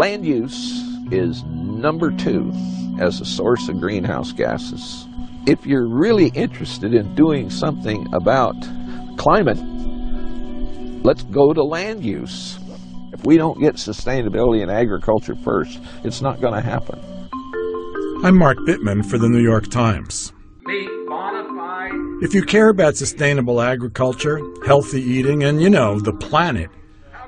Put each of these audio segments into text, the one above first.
Land use is number 2 as a source of greenhouse gases. If you're really interested in doing something about climate, let's go to land use. If we don't get sustainability in agriculture first, it's not going to happen. I'm Mark Bittman for the New York Times. If you care about sustainable agriculture, healthy eating, and, the planet,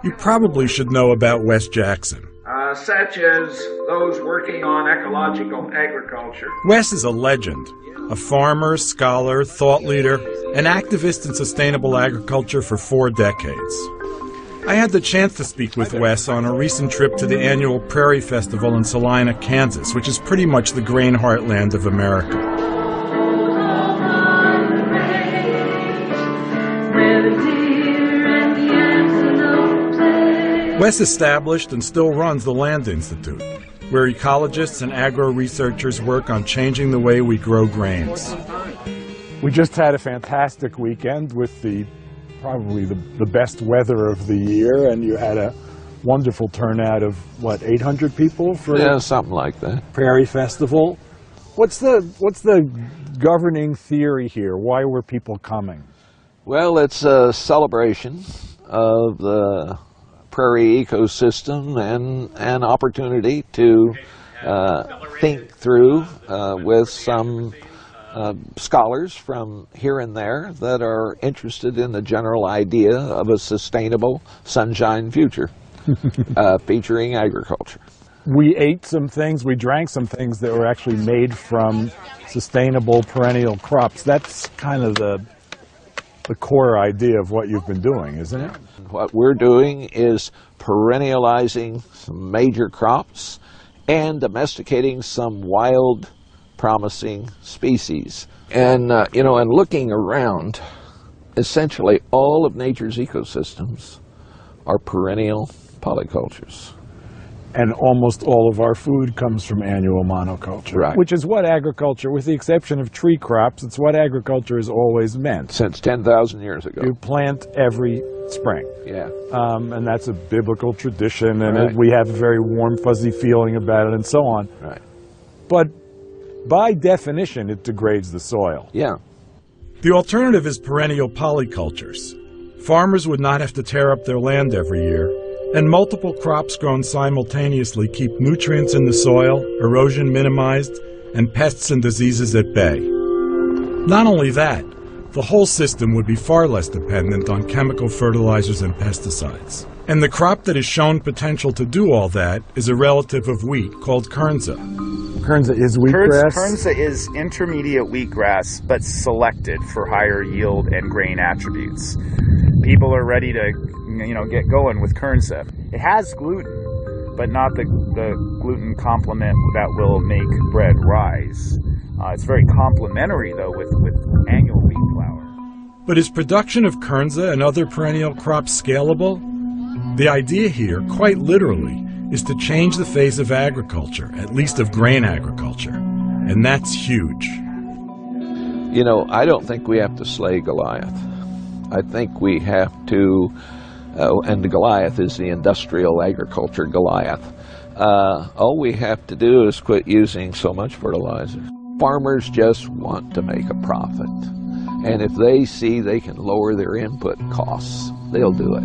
you probably should know about Wes Jackson. Such as those working on ecological agriculture. Wes is a legend, a farmer, scholar, thought leader, and activist in sustainable agriculture for 4 decades. I had the chance to speak with Wes on a recent trip to the annual Prairie Festival in Salina, Kansas, which is pretty much the grain heartland of America. Wes established and still runs the Land Institute, where ecologists and agro-researchers work on changing the way we grow grains. We just had a fantastic weekend with probably the best weather of the year, and you had a wonderful turnout of, 800 people for something like that. Prairie Festival. What's the governing theory here? Why were people coming? Well, it's a celebration of the prairie ecosystem and an opportunity to think through with some scholars from here and there that are interested in the general idea of a sustainable sunshine future featuring agriculture. We ate some things, we drank some things that were actually made from sustainable perennial crops. That's kind of the core idea of what you've been doing, isn't it? What we're doing is perennializing some major crops and domesticating some wild, promising species. And, and looking around, essentially all of nature's ecosystems are perennial polycultures. And almost all of our food comes from annual monoculture, right. Which is what agriculture, with the exception of tree crops, it's what agriculture has always meant. Since 10,000 years ago. You plant every spring. Yeah. And that's a biblical tradition, and right. we have a very warm, fuzzy feeling about it, and so on. Right. But by definition, it degrades the soil. Yeah. The alternative is perennial polycultures. Farmers would not have to tear up their land every year, and multiple crops grown simultaneously keep nutrients in the soil, erosion minimized, and pests and diseases at bay. Not only that, the whole system would be far less dependent on chemical fertilizers and pesticides. And the crop that has shown potential to do all that is a relative of wheat called kernza. Kernza is wheatgrass? Kernza is intermediate wheatgrass, but selected for higher yield and grain attributes. People are ready to get going with kernza. It has gluten, but not the gluten complement that will make bread rise. It's very complementary, though, with annual wheat flour. But is production of kernza and other perennial crops scalable? The idea here, quite literally, is to change the face of agriculture, at least of grain agriculture. And that's huge. I don't think we have to slay Goliath. I think we have to, and the Goliath is the industrial agriculture Goliath. All we have to do is quit using so much fertilizer. Farmers just want to make a profit. And if they see they can lower their input costs, they'll do it.